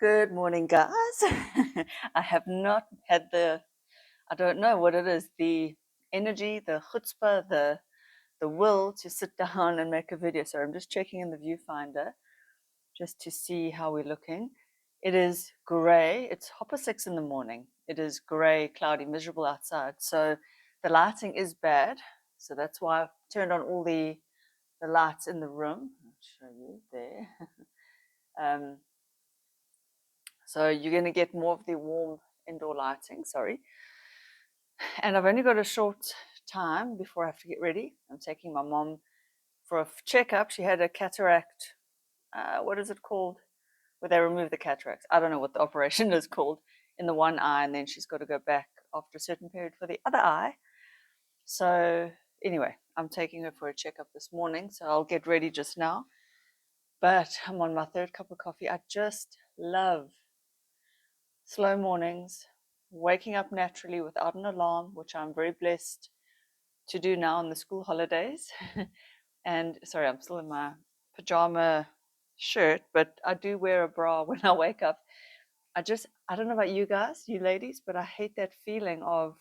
Good morning, guys. I have not had I don't know what it is, the energy, the chutzpah, the will to sit down and make a video. So I'm just checking in the viewfinder just to see how we're looking. It is gray. It's 6:30 in the morning. It is gray, cloudy, miserable outside. So the lighting is bad. So that's why I've turned on all the lights in the room. I'll show you there. um, So you're going to get more of the warm indoor lighting, sorry. And I've only got a short time before I have to get ready. I'm taking my mom for a checkup. She had a cataract, what is it called? Where they remove the cataracts. I don't know what the operation is called, in the one eye, and then she's got to go back after a certain period for the other eye. So anyway, I'm taking her for a checkup this morning, so I'll get ready just now. But I'm on my third cup of coffee. I just love slow mornings, waking up naturally without an alarm, which I'm very blessed to do now on the school holidays. And sorry, I'm still in my pajama shirt, but I do wear a bra when I wake up. I don't know about you guys, you ladies, but I hate that feeling of,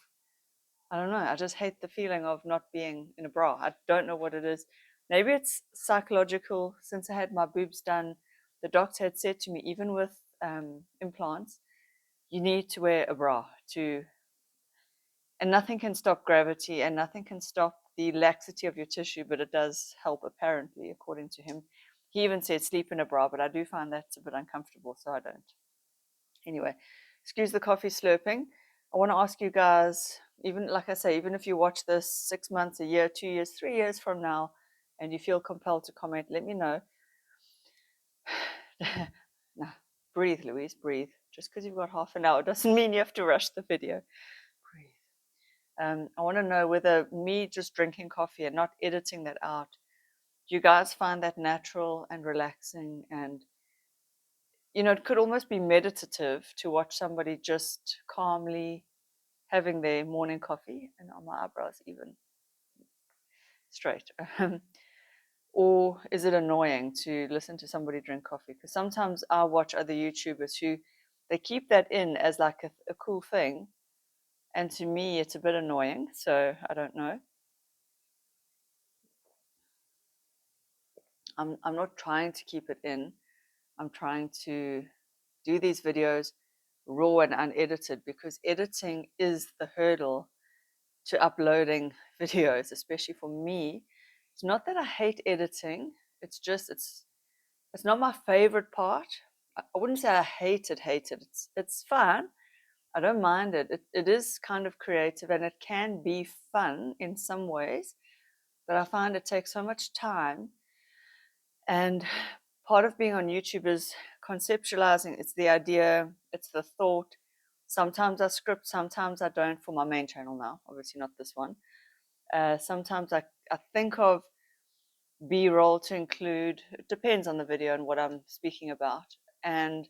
I don't know, I just hate the feeling of not being in a bra. I don't know what it is. Maybe it's psychological. Since I had my boobs done, the doctor had said to me, even with implants, you need to wear a bra to, and nothing can stop gravity and nothing can stop the laxity of your tissue, but it does help apparently, according to him. He even said sleep in a bra, but I do find that's a bit uncomfortable, so I don't. Anyway, excuse the coffee slurping. I want to ask you guys, even like I say, even if you watch this 6 months, a year, 2 years, 3 years from now, and you feel compelled to comment, let me know. Nah, breathe, Louise, breathe. Just because you've got half an hour doesn't mean you have to rush the video. Breathe. I want to know whether me just drinking coffee and not editing that out, do you guys find that natural and relaxing? And, it could almost be meditative to watch somebody just calmly having their morning coffee, and on my eyebrows even straight. Or is it annoying to listen to somebody drink coffee? Because sometimes I watch other YouTubers who they keep that in as like a cool thing, and to me it's a bit annoying. So I don't know. I'm not trying to keep it in. I'm trying to do these videos raw and unedited, because editing is the hurdle to uploading videos, especially for me. It's not that I hate editing. It's just it's not my favorite part. I wouldn't say I hate it. It's fun. I don't mind it. It is kind of creative and it can be fun in some ways, but I find it takes so much time. And part of being on YouTube is conceptualizing. It's the idea, it's the thought. Sometimes I script, sometimes I don't, for my main channel now, obviously not this one. Sometimes I think of B-roll to include, it depends on the video and what I'm speaking about. And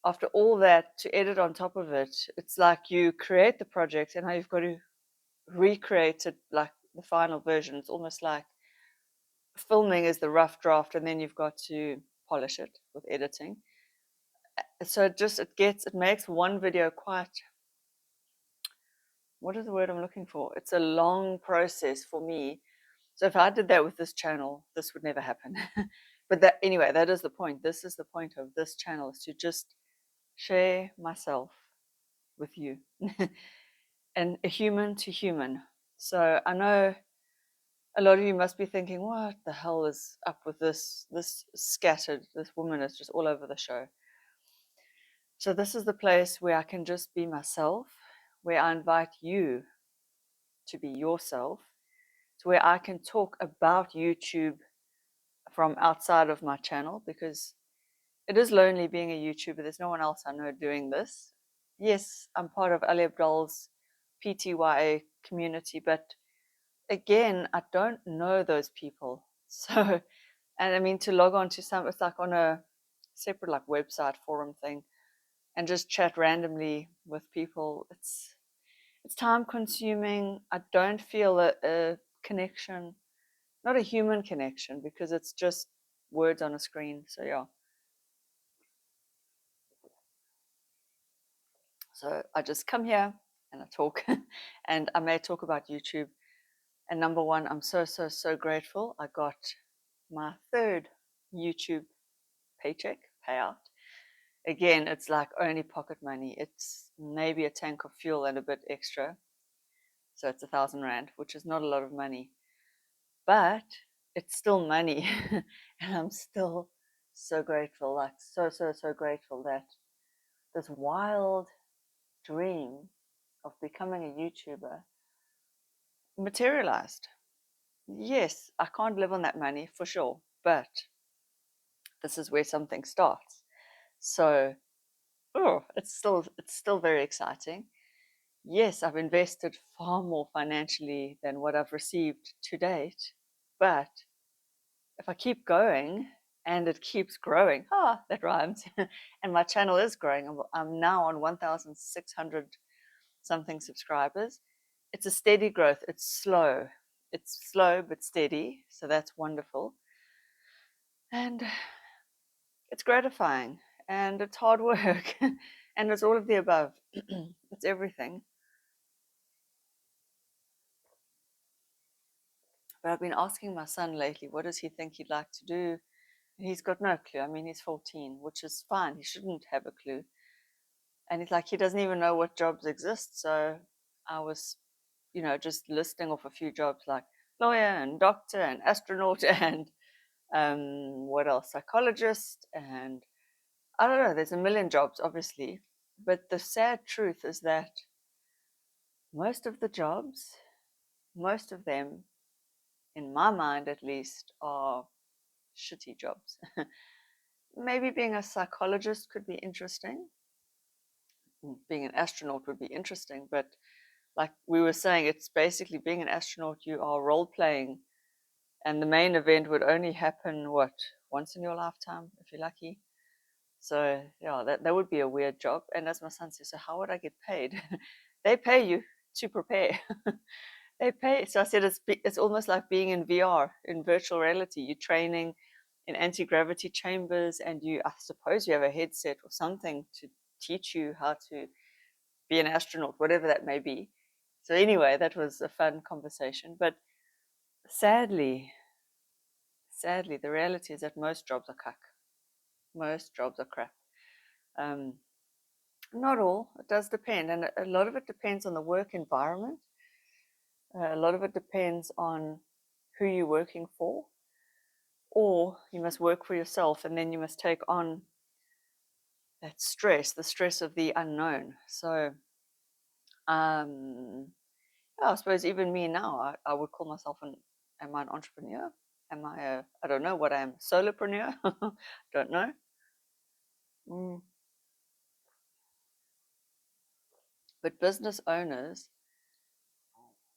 after all that, to edit on top of it, it's like you create the project and now you've got to recreate it like the final version. It's almost like filming is the rough draft and then you've got to polish it with editing. So it makes one video quite, what is the word I'm looking for? It's a long process for me. So if I did that with this channel, this would never happen. But anyway, that is the point. This is the point of this channel, is to just share myself with you and a human to human. So I know a lot of you must be thinking, what the hell is up with this scattered, this woman is just all over the show. So this is the place where I can just be myself, where I invite you to be yourself, to where I can talk about YouTube from outside of my channel, because it is lonely being a YouTuber. There's no one else I know doing this. Yes, I'm part of Ali Abdal's PTYA community, but again, I don't know those people. So, and I mean, to log on to it's like on a separate like website forum thing and just chat randomly with people. It's time consuming. I don't feel a connection, not a human connection, because it's just words on a screen. So yeah. So I just come here and I talk, and I may talk about YouTube. And number one, I'm so, so, so grateful. I got my third YouTube paycheck payout. Again, it's like only pocket money. It's maybe a tank of fuel and a bit extra. So it's 1,000 rand, which is not a lot of money, but it's still money. And I'm still so grateful, like so, so, so grateful that this wild dream of becoming a YouTuber materialized. Yes, I can't live on that money for sure, but this is where something starts. So, it's still very exciting. Yes, I've invested far more financially than what I've received to date, but if I keep going and it keeps growing, that rhymes, and my channel is growing. I'm now on 1,600 something subscribers. It's a steady growth. It's slow but steady, so that's wonderful. And it's gratifying and it's hard work and it's all of the above. It's everything. But I've been asking my son lately, what does he think he'd like to do? And he's got no clue. I mean, he's 14, which is fine. He shouldn't have a clue. And he's like, he doesn't even know what jobs exist. So I was, just listing off a few jobs like lawyer and doctor and astronaut and what else? Psychologist. And I don't know, there's a million jobs, obviously. But the sad truth is that most of the jobs, most of them, in my mind at least, are shitty jobs. Maybe being a psychologist could be interesting. Being an astronaut would be interesting, but like we were saying, it's basically being an astronaut, you are role playing, and the main event would only happen, what, once in your lifetime, if you're lucky. So, yeah, that would be a weird job. And as my son says, so how would I get paid? They pay you to prepare. They pay. So I said it's almost like being in VR, in virtual reality. You're training in anti-gravity chambers, and I suppose you have a headset or something to teach you how to be an astronaut, whatever that may be. So anyway, that was a fun conversation. But sadly, sadly, the reality is that most jobs are cuck. Most jobs are crap. Um, not all. It does depend, and a lot of it depends on the work environment. A lot of it depends on who you're working for, or you must work for yourself, and then you must take on that stress, the stress of the unknown. So, yeah, I suppose even me now, I would call myself am I an entrepreneur? Am I don't know what I am, solopreneur? Don't know. Mm. But business owners,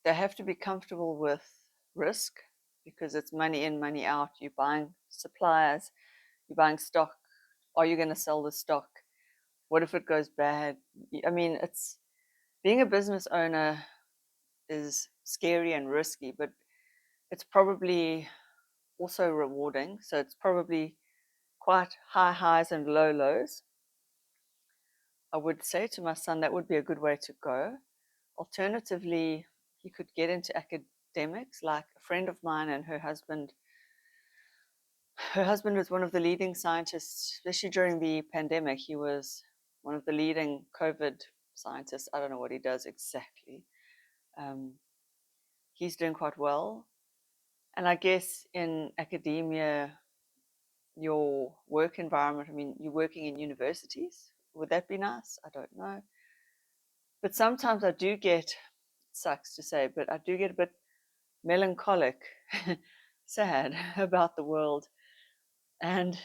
they have to be comfortable with risk because it's money in, money out. You're buying suppliers, you're buying stock. Are you going to sell the stock? What if it goes bad? I mean, it's being a business owner is scary and risky, but it's probably also rewarding. So it's probably quite high highs and low lows. I would say to my son that would be a good way to go. Alternatively, he could get into academics, like a friend of mine and her husband. Her husband was one of the leading scientists, especially during the pandemic. He was one of the leading COVID scientists. I don't know what he does exactly. Um, he's doing quite well. And I guess in academia, your work environment, I mean, you're working in universities. Would that be nice? I don't know. But sometimes I do get, sucks to say, but I do get a bit melancholic, sad about the world. And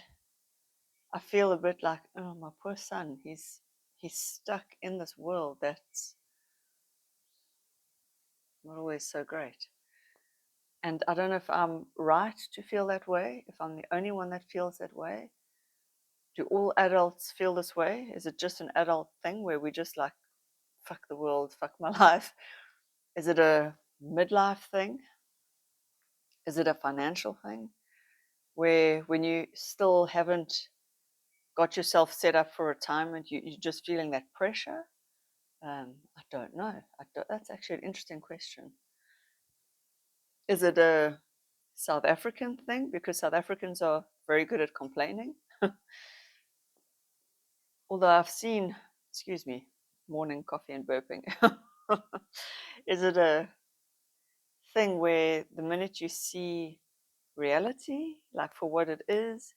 I feel a bit like, oh, my poor son, he's stuck in this world that's not always so great. And I don't know if I'm right to feel that way, if I'm the only one that feels that way. Do all adults feel this way? Is it just an adult thing where we just like, fuck the world, fuck my life? Is it a midlife thing? Is it a financial thing? Where when you still haven't got yourself set up for retirement, you're just feeling that pressure? I don't know. That's actually an interesting question. Is it a South African thing? Because South Africans are very good at complaining. Although I've seen, excuse me, morning coffee and burping. Is it a thing where the minute you see reality, like for what it is,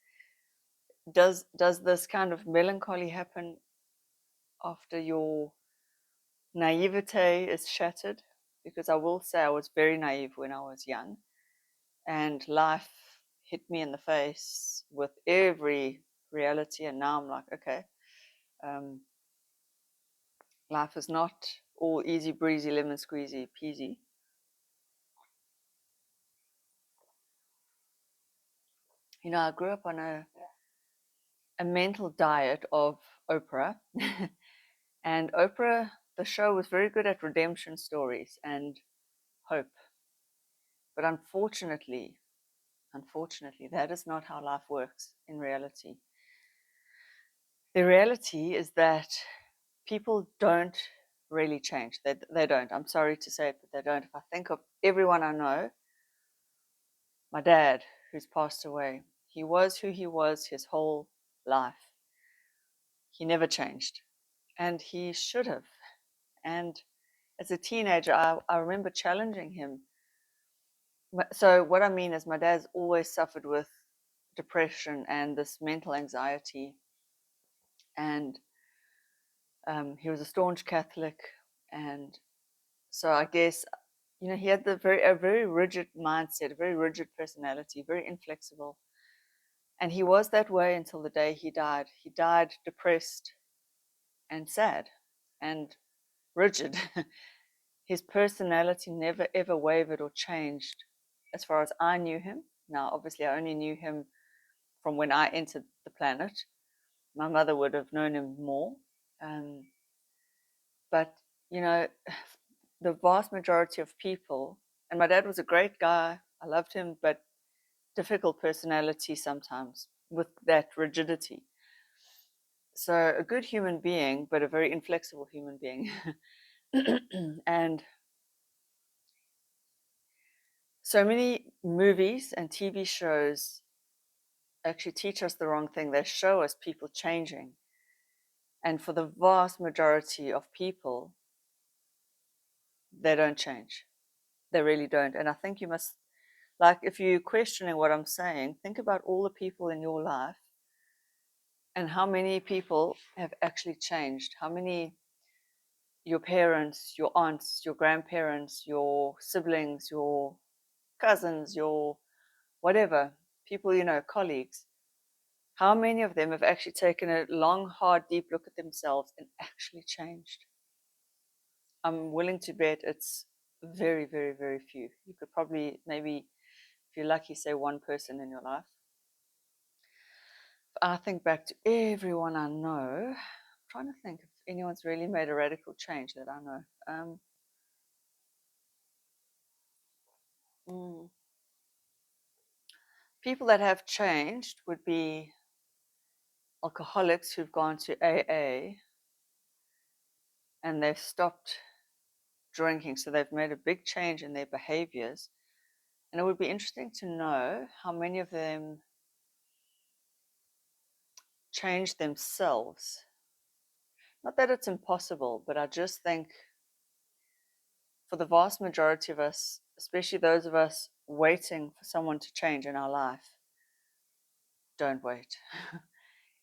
does this kind of melancholy happen after your naivete is shattered? Because I will say I was very naive when I was young, and life hit me in the face with every reality, and now I'm like, okay, um, life is not all easy breezy, lemon squeezy peasy. I grew up on a mental diet of Oprah. And Oprah, the show, was very good at redemption stories and hope. But unfortunately, that is not how life works in reality. The reality is that people don't really change. They don't. I'm sorry to say it, but they don't. If I think of everyone I know, my dad, who's passed away, he was who he was his whole life. He never changed. And he should have. And as a teenager, I remember challenging him. So, what I mean is, my dad's always suffered with depression and this mental anxiety. And he was a staunch Catholic. And so, I guess, he had a very rigid mindset, a very rigid personality, very inflexible. And he was that way until the day he died. He died depressed and sad and rigid. His personality never ever wavered or changed as far as I knew him. Now, obviously, I only knew him from when I entered the planet. My mother would have known him more. Um, but, you know, the vast majority of people, and my dad was a great guy, I loved him, but difficult personality sometimes with that rigidity. So, a good human being, but a very inflexible human being. And so many movies and TV shows actually teach us the wrong thing. They show us people changing. And for the vast majority of people, they don't change. They really don't. And I think you must, like, if you're questioning what I'm saying, think about all the people in your life and how many people have actually changed. How many, your parents, your aunts, your grandparents, your siblings, your cousins, your whatever, people, colleagues, how many of them have actually taken a long, hard, deep look at themselves and actually changed? I'm willing to bet it's very, very, very few. You could probably, maybe, if you're lucky, say one person in your life. I think back to everyone I know. I'm trying to think if anyone's really made a radical change that I know. Mm, People that have changed would be alcoholics who've gone to AA and they've stopped drinking. So they've made a big change in their behaviors. And it would be interesting to know how many of them change themselves. Not that it's impossible, but I just think for the vast majority of us, especially those of us waiting for someone to change in our life, don't wait.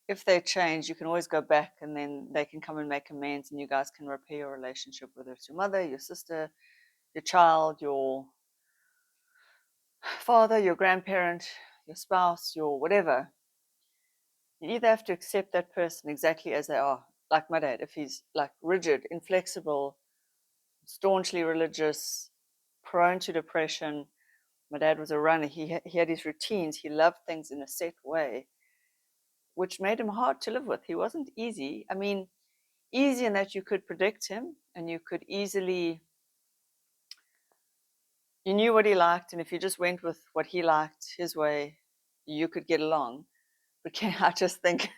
If they change, you can always go back and then they can come and make amends and you guys can repair your relationship, whether it's your mother, your sister, your child, your father, your grandparent, your spouse, your whatever. You either have to accept that person exactly as they are, like my dad, if he's like rigid, inflexible, staunchly religious, prone to depression. My dad was a runner. He had his routines. He loved things in a set way, which made him hard to live with. He wasn't easy. I mean, easy in that you could predict him and you could easily, you knew what he liked. And if you just went with what he liked his way, you could get along. But I just think,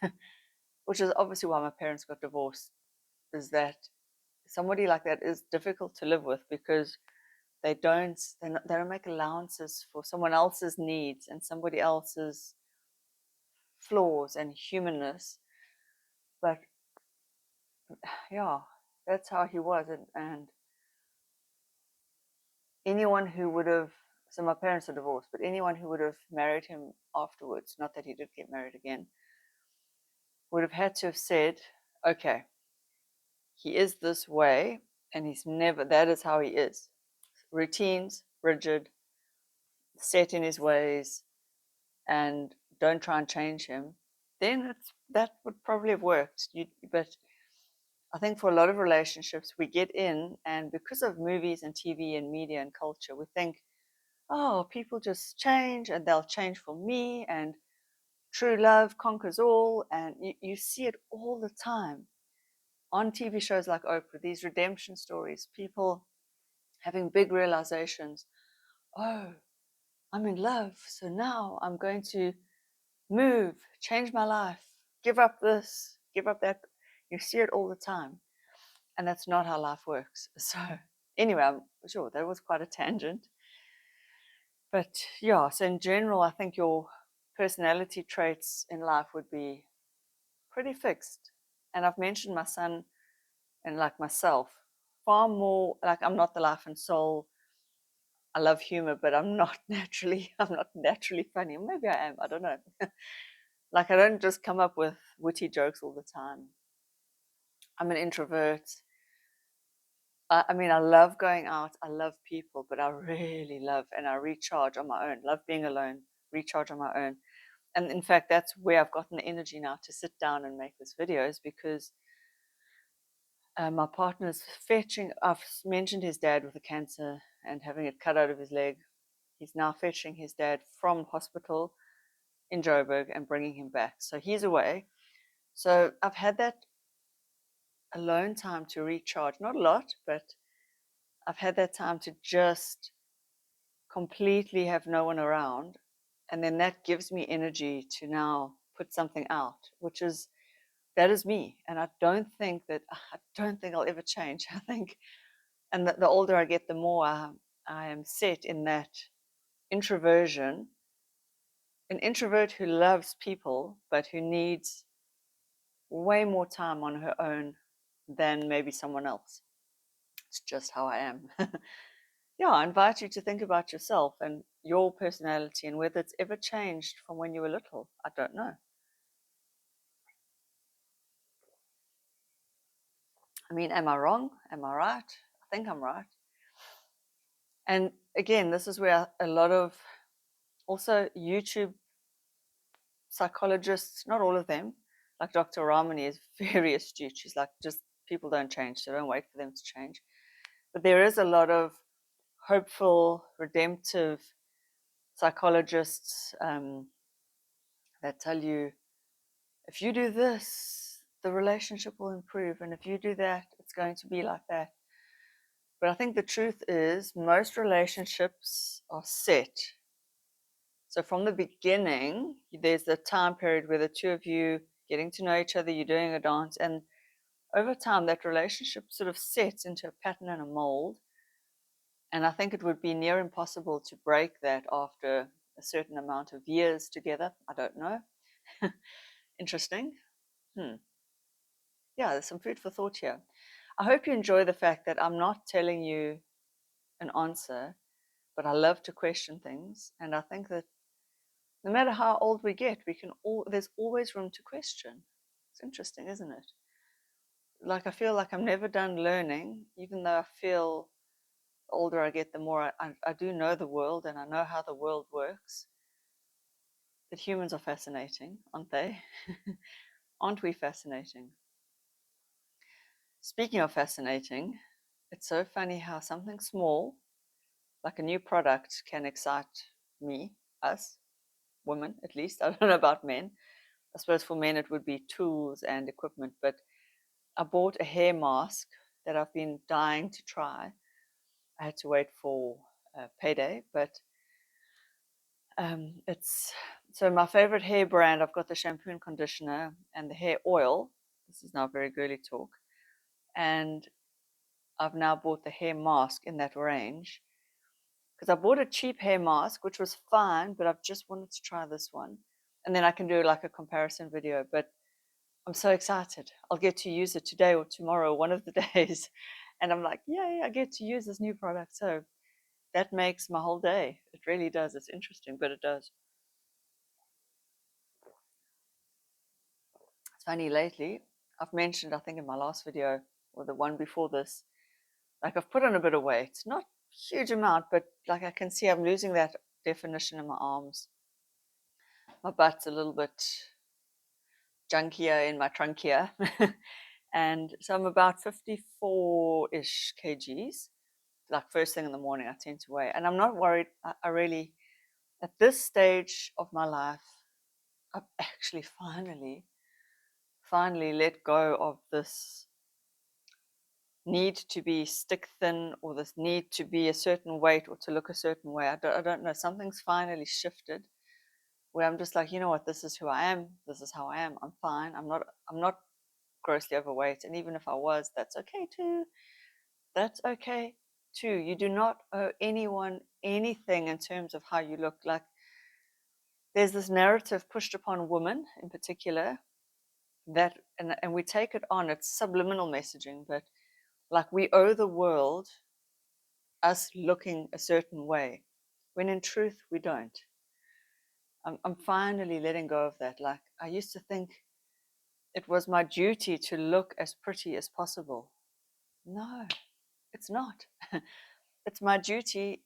which is obviously why my parents got divorced, is that somebody like that is difficult to live with because they don't make allowances for someone else's needs and somebody else's flaws and humanness. But yeah, that's how he was. And anyone who would have, so my parents are divorced, but anyone who would have married him afterwards, not that he did get married again, would have had to have said, okay, he is this way, and he's never, that is how he is. Routines, rigid, set in his ways, and don't try and change him. Then that would probably have worked. But I think for a lot of relationships, we get in, and because of movies and TV and media and culture, we think, oh, people just change and they'll change for me, and true love conquers all. And you see it all the time on TV shows like Oprah, these redemption stories, people having big realizations. Oh, I'm in love, so now I'm going to move, change my life, give up this, give up that. You see it all the time. And that's not how life works. So, anyway, I'm sure that was quite a tangent. But yeah, so in general, I think your personality traits in life would be pretty fixed. And I've mentioned my son and like myself, far more like I'm not the life and soul. I love humor, but I'm not naturally funny. Maybe I am, I don't know. Like I don't just come up with witty jokes all the time. I'm an introvert. I mean, I love going out. I love people, but I really love and I recharge on my own. Love being alone, recharge on my own. And in fact, that's where I've gotten the energy now to sit down and make this videos because my partner's fetching. I've mentioned his dad with a cancer and having it cut out of his leg. He's now fetching his dad from hospital in Joburg and bringing him back. So he's away. So I've had that alone time to recharge. Not a lot, but I've had that time to just completely have no one around. And then that gives me energy to now put something out, which is that is me. And I don't think I'll ever change. I think, and the older I get, the more I am set in that introversion, an introvert who loves people, but who needs way more time on her own than maybe someone else. It's just how I am. Yeah, I invite you to think about yourself and your personality and whether it's ever changed from when you were little. I don't know. I mean, am I wrong? Am I right? I think I'm right. And again, this is where a lot of also YouTube psychologists, not all of them, like Dr. Ramani is very astute. She's like, just people don't change, so don't wait for them to change. But there is a lot of hopeful, redemptive psychologists that tell you if you do this, the relationship will improve. And if you do that, it's going to be like that. But I think the truth is, most relationships are set. So from the beginning, there's the time period where the two of you getting to know each other, you're doing a dance, and over time, that relationship sort of sets into a pattern and a mold. And I think it would be near impossible to break that after a certain amount of years together. I don't know. Interesting. Hmm. Yeah, there's some food for thought here. I hope you enjoy the fact that I'm not telling you an answer, but I love to question things. And I think that no matter how old we get, there's always room to question. It's interesting, isn't it? Like I feel like I'm never done learning, even though I feel the older I get, the more I do know the world and I know how the world works. But humans are fascinating, aren't they? Aren't we fascinating? Speaking of fascinating, it's so funny how something small, like a new product, can excite me, us, women at least. I don't know about men. I suppose for men it would be tools and equipment, but I bought a hair mask that I've been dying to try. I had to wait for payday, but it's so my favorite hair brand. I've got the shampoo and conditioner and the hair oil. This is now very girly talk, and I've now bought the hair mask in that range, because I bought a cheap hair mask, which was fine, but I've just wanted to try this one. And then I can do like a comparison video. But I'm so excited. I'll get to use it today or tomorrow, one of the days. And I'm like, yay, I get to use this new product. So that makes my whole day. It really does. It's interesting, but it does. It's funny lately, I've mentioned, I think in my last video or the one before this, like I've put on a bit of weight. Not a huge amount, but like I can see I'm losing that definition in my arms. My butt's a little bit junkier in my trunkier. And so I'm about 54-ish kgs. Like first thing in the morning, I tend to weigh. And I'm not worried. I really, at this stage of my life, I've actually finally let go of this need to be stick thin or this need to be a certain weight or to look a certain way. I don't know. Something's finally shifted where I'm just like, you know what, this is who I am. This is how I am. I'm fine. I'm not grossly overweight. And even if I was, that's okay too. That's okay too. You do not owe anyone anything in terms of how you look. Like there's this narrative pushed upon women in particular that and we take it on, it's subliminal messaging, but like we owe the world us looking a certain way, when in truth we don't. I'm finally letting go of that. Like I used to think it was my duty to look as pretty as possible. No, it's not. It's my duty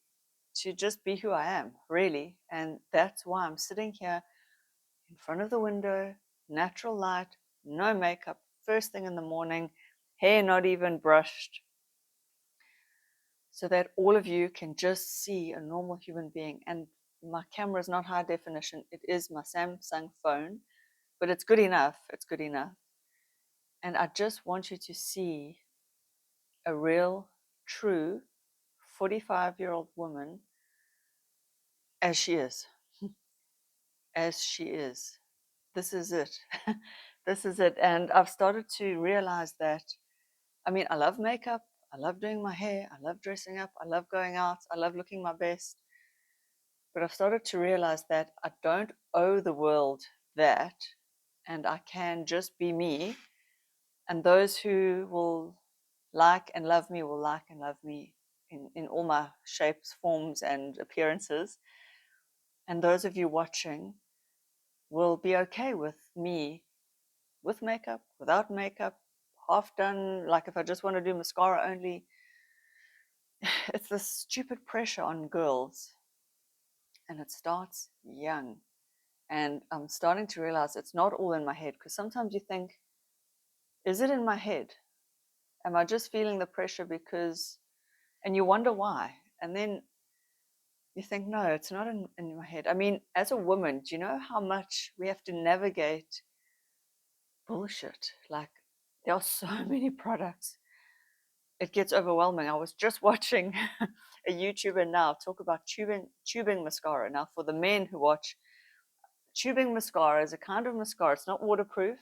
to just be who I am, really. And that's why I'm sitting here in front of the window, natural light, no makeup, first thing in the morning, hair not even brushed, so that all of you can just see a normal human being. And my camera is not high definition. It is my Samsung phone, but it's good enough. It's good enough. And I just want you to see a real, true 45-year-old woman as she is. As she is. This is it. This is it. And I've started to realize that, I mean, I love makeup. I love doing my hair. I love dressing up. I love going out. I love looking my best. But I've started to realize that I don't owe the world that, and I can just be me. And those who will like and love me will like and love me in all my shapes, forms, and appearances. And those of you watching will be okay with me with makeup, without makeup, half done. Like if I just want to do mascara only, it's this stupid pressure on girls, and it starts young. And I'm starting to realize it's not all in my head, because sometimes you think, is it in my head? Am I just feeling the pressure because, and you wonder why. And then you think, no, it's not in my head. I mean, as a woman, do you know how much we have to navigate bullshit? Like, there are so many products. It gets overwhelming. I was just watching a YouTuber now talk about tubing mascara. Now, for the men who watch, tubing mascara is a kind of mascara. It's not waterproof,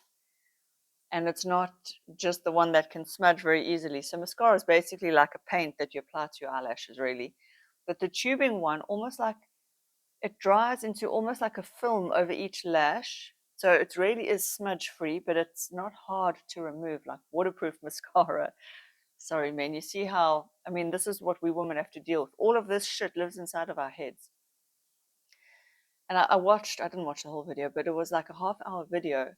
and it's not just the one that can smudge very easily. So mascara is basically like a paint that you apply to your eyelashes, really. But the tubing one, almost like it dries into almost like a film over each lash. So it really is smudge free, but it's not hard to remove like waterproof mascara. Sorry, man. You see how, I mean, this is what we women have to deal with. All of this shit lives inside of our heads. And I didn't watch the whole video, but it was like a half-hour video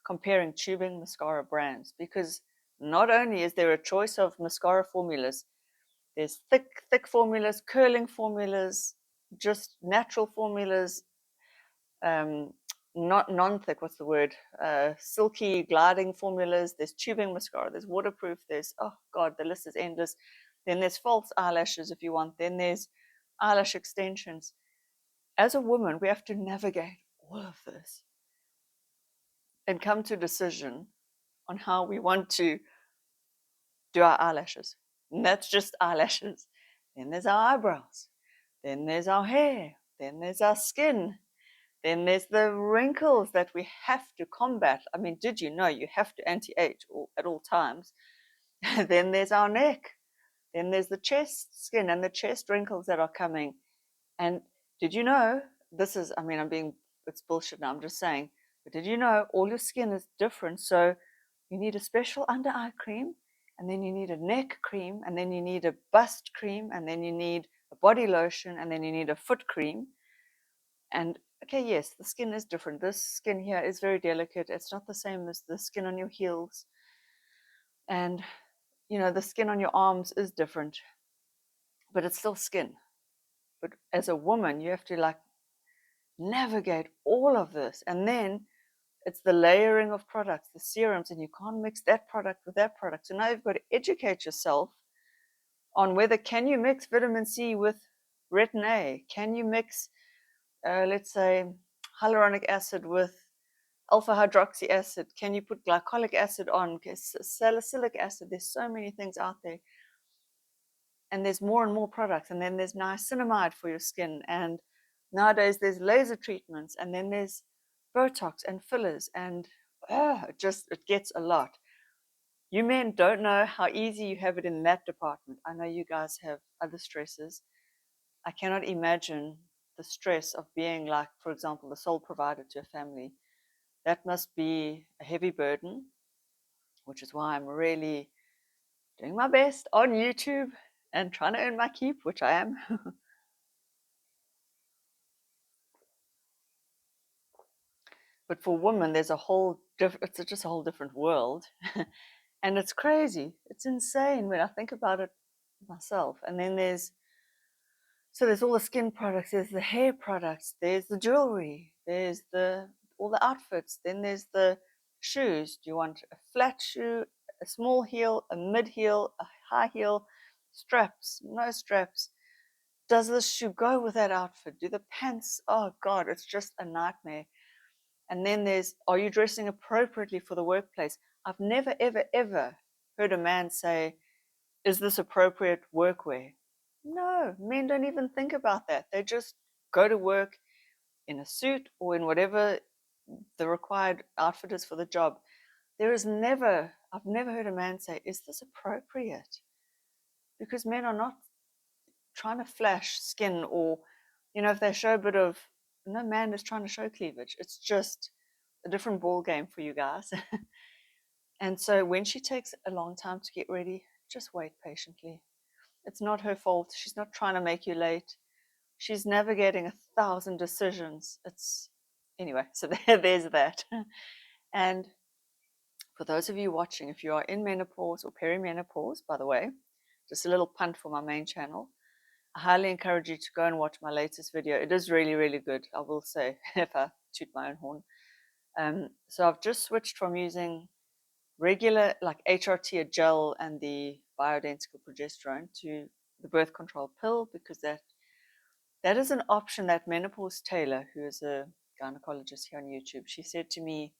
comparing tubing mascara brands, because not only is there a choice of mascara formulas, there's thick formulas, curling formulas, just natural formulas, um, not non-thick, what's the word? Silky gliding formulas. There's tubing mascara, there's waterproof, there's, oh God, the list is endless. Then there's false eyelashes if you want, then there's eyelash extensions. As a woman, we have to navigate all of this and come to a decision on how we want to do our eyelashes. And that's just eyelashes. Then there's our eyebrows. Then there's our hair. Then there's our skin. Then there's the wrinkles that we have to combat. I mean, did you know you have to anti-age at all times? Then there's our neck. Then there's the chest skin and the chest wrinkles that are coming. And did you know, this is, I mean, it's bullshit now, I'm just saying, but did you know all your skin is different? So you need a special under eye cream, and then you need a neck cream, and then you need a bust cream, and then you need a body lotion, and then you need a foot cream. And okay, yes, the skin is different. This skin here is very delicate. It's not the same as the skin on your heels. And, the skin on your arms is different, but it's still skin. But as a woman, you have to like navigate all of this. And then it's the layering of products, the serums, and you can't mix that product with that product. So now you've got to educate yourself on whether can you mix vitamin C with retin A? Can you mix, let's say, hyaluronic acid with alpha hydroxy acid? Can you put glycolic acid on? Salicylic acid? There's so many things out there. And there's more and more products. And then there's niacinamide for your skin. And nowadays there's laser treatments. And then there's Botox and fillers. And it gets a lot. You men don't know how easy you have it in that department. I know you guys have other stresses. I cannot imagine the stress of being like, for example, the sole provider to a family. That must be a heavy burden, which is why I'm really doing my best on YouTube and trying to earn my keep, which I am. But for women, there's a whole it's just a whole different world. And it's crazy. It's insane when I think about it myself. And then there's all the skin products, there's the hair products, there's the jewelry, there's the all the outfits, then there's the shoes. Do you want a flat shoe, a small heel, a mid heel, a high heel, straps, no straps? Does this shoe go with that outfit? Do the pants? Oh God, it's just a nightmare. And then there's, are you dressing appropriately for the workplace? I've never, ever, ever heard a man say, is this appropriate workwear? No, men don't even think about that. They just go to work in a suit or in whatever the required outfit is for the job. I've never heard a man say, is this appropriate? Because men are not trying to flash skin or, if they show a bit of, no man is trying to show cleavage. It's just a different ball game for you guys. And so when she takes a long time to get ready, just wait patiently. It's not her fault. She's not trying to make you late. She's navigating 1,000 decisions. Anyway, so there's that. And for those of you watching, if you are in menopause or perimenopause, by the way, just a little punt for my main channel, I highly encourage you to go and watch my latest video. It is really, really good, I will say, if I toot my own horn. So I've just switched from using regular, like HRT, a gel, and the bioidentical progesterone to the birth control pill, because that is an option that Menopause Taylor, who is a gynecologist here on YouTube, she said to me,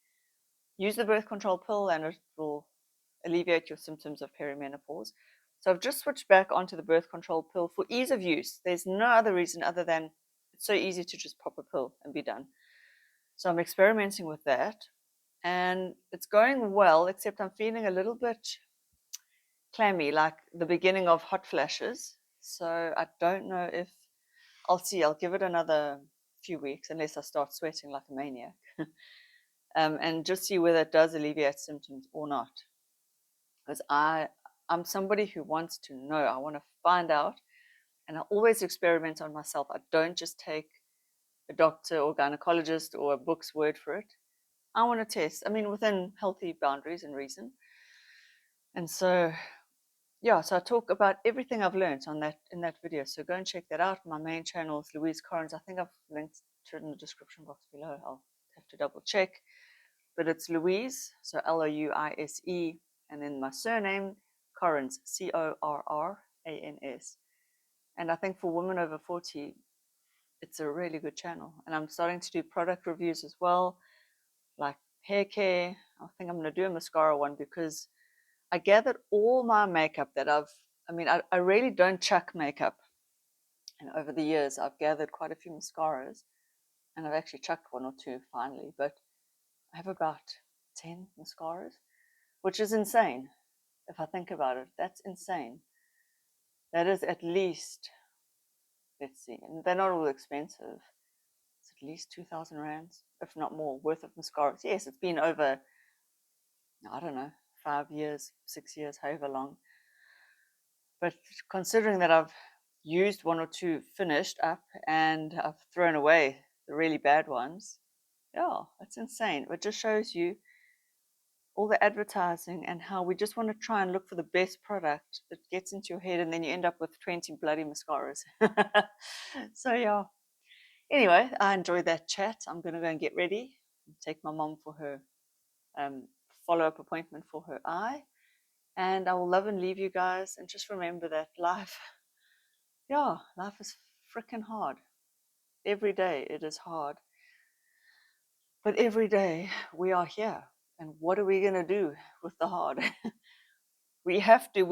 use the birth control pill and it will alleviate your symptoms of perimenopause. So I've just switched back onto the birth control pill for ease of use. There's no other reason other than it's so easy to just pop a pill and be done. So I'm experimenting with that, and it's going well, except I'm feeling a little bit clammy, like the beginning of hot flashes. So I don't know if I'll see. I'll give it another few weeks, unless I start sweating like a maniac, and just see whether it does alleviate symptoms or not. Because I'm somebody who wants to know. I want to find out, and I always experiment on myself. I don't just take a doctor or gynecologist or a book's word for it. I want to test. I mean, within healthy boundaries and reason. And so, yeah, so I talk about everything I've learned on that in that video. So go and check that out. My main channel is Louise Corrins. I think I've linked to it in the description box below. I'll have to double check. But it's Louise, so Louise, and then my surname, Corrins, Corrans. And I think for women over 40, it's a really good channel. And I'm starting to do product reviews as well, like hair care. I think I'm going to do a mascara one, because I gathered all my makeup that I really don't chuck makeup. And over the years, I've gathered quite a few mascaras, and I've actually chucked one or two finally, but I have about 10 mascaras, which is insane. If I think about it, that's insane. That is at least, let's see, and they're not all expensive. It's at least 2,000 rands, if not more, worth of mascaras. Yes, it's been over, I don't know, 5 years, 6 years, however long. But considering that I've used one or two finished up and I've thrown away the really bad ones, yeah, it's insane. It just shows you all the advertising and how we just want to try and look for the best product that gets into your head, and then you end up with 20 bloody mascaras. So, yeah. Anyway, I enjoyed that chat. I'm going to go and get ready and take my mom for her follow-up appointment for her eye. And I will love and leave you guys. And just remember that life, yeah, life is freaking hard. Every day it is hard. But every day we are here. And what are we going to do with the hard? We have to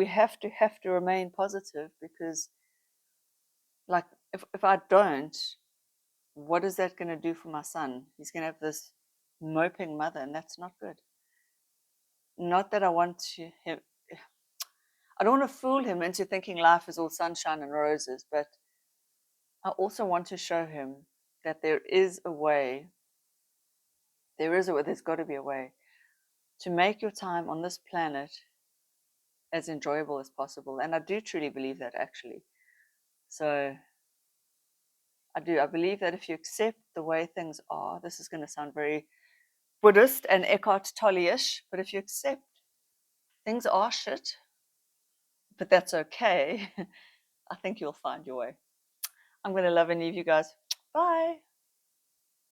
remain positive, because, like, if I don't, what is that going to do for my son? He's going to have this moping mother, and that's not good. Not that I want to him. I don't want to fool him into thinking life is all sunshine and roses, but I also want to show him that there is a way. There is a way. There's got to be a way to make your time on this planet as enjoyable as possible. And I do truly believe that, actually. So I do. I believe that if you accept the way things are, this is going to sound very Buddhist and Eckhart Tolle-ish, but if you accept things are shit, but that's okay, I think you'll find your way. I'm going to love and leave you guys. Bye.